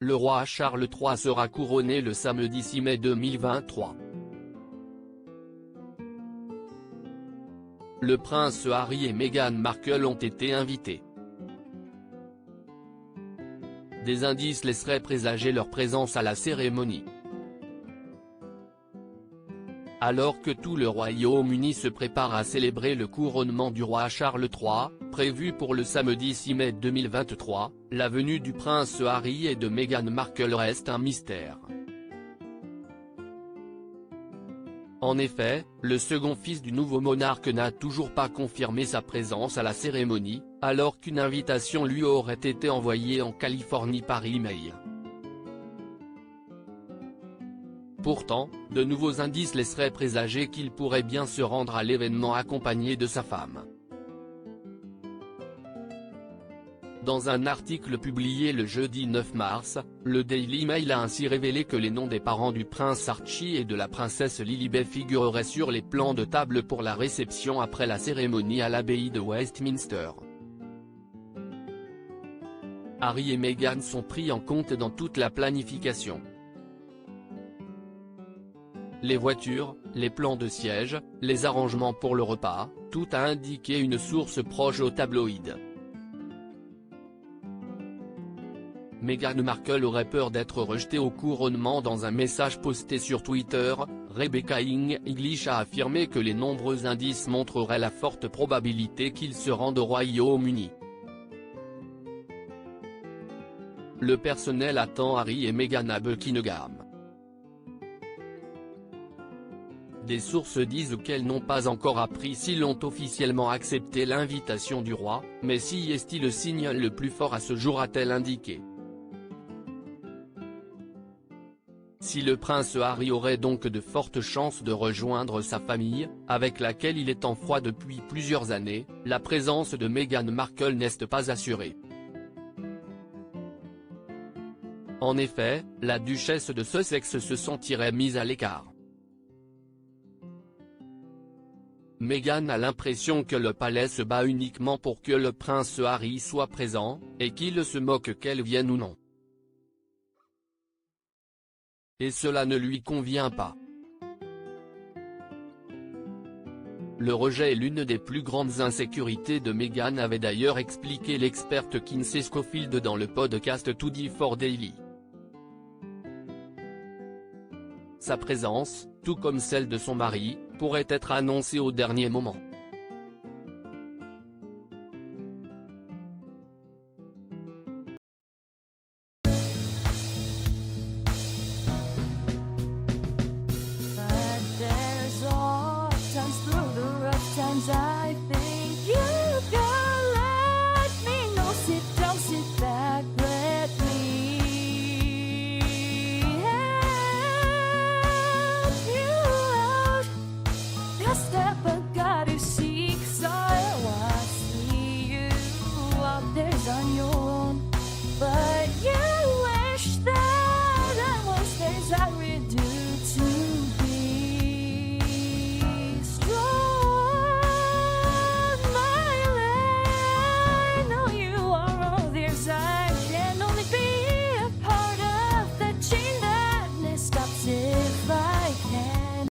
le roi Charles III sera couronné le samedi 6 mai 2023. Le prince Harry et Meghan Markle ont été invités. Des indices laisseraient présager leur présence à la cérémonie. Alors que tout le Royaume-Uni se prépare à célébrer le couronnement du roi Charles III, prévu pour le samedi 6 mai 2023, la venue du prince Harry et de Meghan Markle reste un mystère. En effet, le second fils du nouveau monarque n'a toujours pas confirmé sa présence à la cérémonie, alors qu'une invitation lui aurait été envoyée en Californie par email. Pourtant, de nouveaux indices laisseraient présager qu'il pourrait bien se rendre à l'événement accompagné de sa femme. Dans un article publié le jeudi 9 mars, le Daily Mail a ainsi révélé que les noms des parents du prince Archie et de la princesse Lilibet figureraient sur les plans de table pour la réception après la cérémonie à l'abbaye de Westminster. Harry et Meghan sont pris en compte dans toute la planification. Les voitures, les plans de siège, les arrangements pour le repas, tout a indiqué une source proche au tabloïd. Meghan Markle aurait peur d'être rejetée au couronnement. Dans un message posté sur Twitter, Rebecca English a affirmé que les nombreux indices montreraient la forte probabilité qu'ils se rendent au Royaume-Uni. Le personnel attend Harry et Meghan à Buckingham. Des sources disent qu'elles n'ont pas encore appris s'ils ont officiellement accepté l'invitation du roi, mais si est le signe le plus fort à ce jour, a-t-elle indiqué. Si le prince Harry aurait donc de fortes chances de rejoindre sa famille, avec laquelle il est en froid depuis plusieurs années, la présence de Meghan Markle n'est pas assurée. En effet, la duchesse de Sussex se sentirait mise à l'écart. Meghan a l'impression que le palais se bat uniquement pour que le prince Harry soit présent, et qu'il se moque qu'elle vienne ou non. Et cela ne lui convient pas. Le rejet est l'une des plus grandes insécurités de Meghan, avait d'ailleurs expliqué l'experte Kinsey Schofield dans le podcast Today for Daily. Sa présence, tout comme celle de son mari, pourrait être annoncée au dernier moment. But there's all times through the rough times I feel